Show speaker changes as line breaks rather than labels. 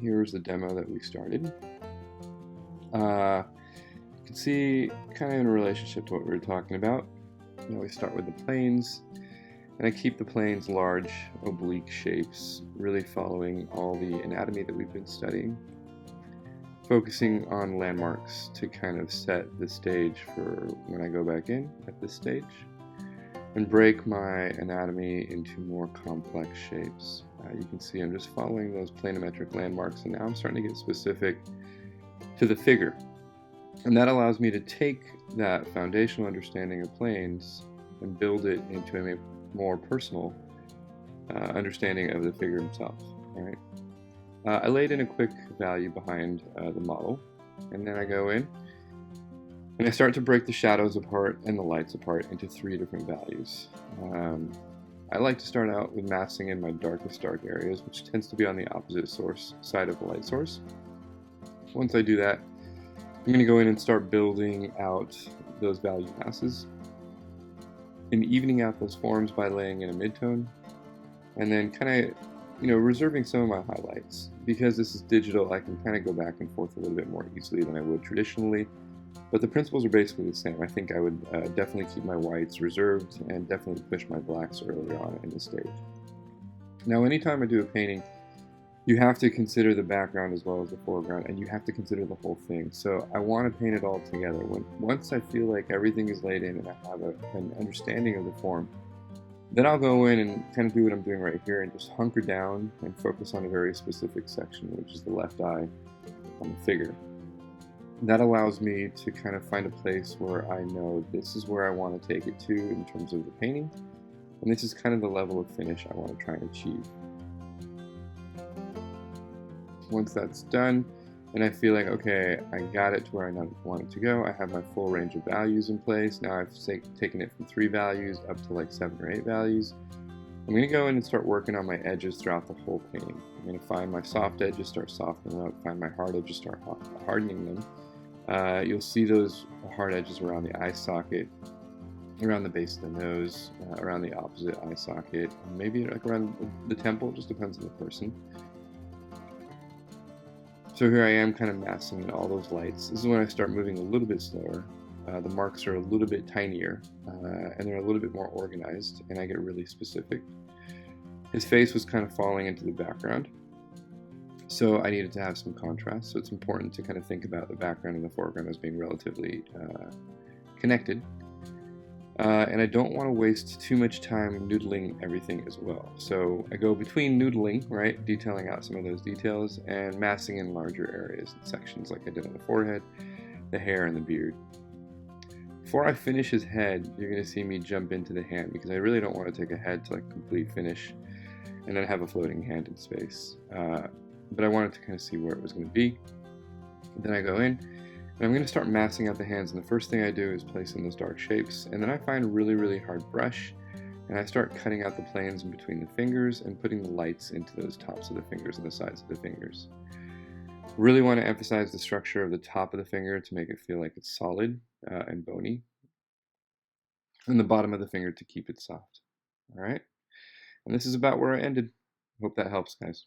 here's the demo that we started. You can see kind of in relationship to what we were talking about. We start with the planes, and I keep the planes large, oblique shapes, really following all the anatomy that we've been studying, focusing on landmarks to kind of set the stage for when I go back in at this stage, and break my anatomy into more complex shapes. You can see I'm just following those planimetric landmarks, and now I'm starting to get specific to the figure. And that allows me to take that foundational understanding of planes and build it into a more personal understanding of the figure himself. All right. I laid in a quick value behind the model, and then I go in and I start to break the shadows apart and the lights apart into 3 different values. I like to start out with massing in my darkest dark areas, which tends to be on the opposite side of the light source. Once I do that, I'm going to go in and start building out those value masses and evening out those forms by laying in a midtone, and then kind of reserving some of my highlights. Because this is digital, I can kind of go back and forth a little bit more easily than I would traditionally, but the principles are basically the same. I think I would definitely keep my whites reserved and definitely push my blacks earlier on in the stage. Now, anytime I do a painting, you have to consider the background as well as the foreground, and you have to consider the whole thing. So I want to paint it all together. Once I feel like everything is laid in and I have an understanding of the form, then I'll go in and kind of do what I'm doing right here and just hunker down and focus on a very specific section, which is the left eye on the figure. That allows me to kind of find a place where I know this is where I want to take it to in terms of the painting, and this is kind of the level of finish I want to try and achieve. Once that's done, and I feel like, okay, I got it to where I want it to go, I have my full range of values in place. Now I've taken it from 3 values up to like 7 or 8 values. I'm going to go in and start working on my edges throughout the whole painting. I'm going to find my soft edges, start softening them up, find my hard edges, start hardening them. You'll see those hard edges around the eye socket, around the base of the nose, around the opposite eye socket, maybe like around the temple, just depends on the person. So here I am kind of massing in all those lights. This is when I start moving a little bit slower. The marks are a little bit tinier, and they're a little bit more organized, and I get really specific. His face was kind of falling into the background, so I needed to have some contrast. So it's important to kind of think about the background and the foreground as being relatively connected. And I don't want to waste too much time noodling everything as well. So I go between noodling, right, detailing out some of those details, and massing in larger areas and sections like I did on the forehead, the hair, and the beard. Before I finish his head, you're going to see me jump into the hand, because I really don't want to take a head to like complete finish and then have a floating hand in space. But I wanted to kind of see where it was going to be. Then I go in, and I'm going to start massing out the hands, and the first thing I do is place in those dark shapes, and then I find a really, really hard brush, and I start cutting out the planes in between the fingers and putting the lights into those tops of the fingers and the sides of the fingers. Really want to emphasize the structure of the top of the finger to make it feel like it's solid and bony, and the bottom of the finger to keep it soft. All right, and this is about where I ended. Hope that helps, guys.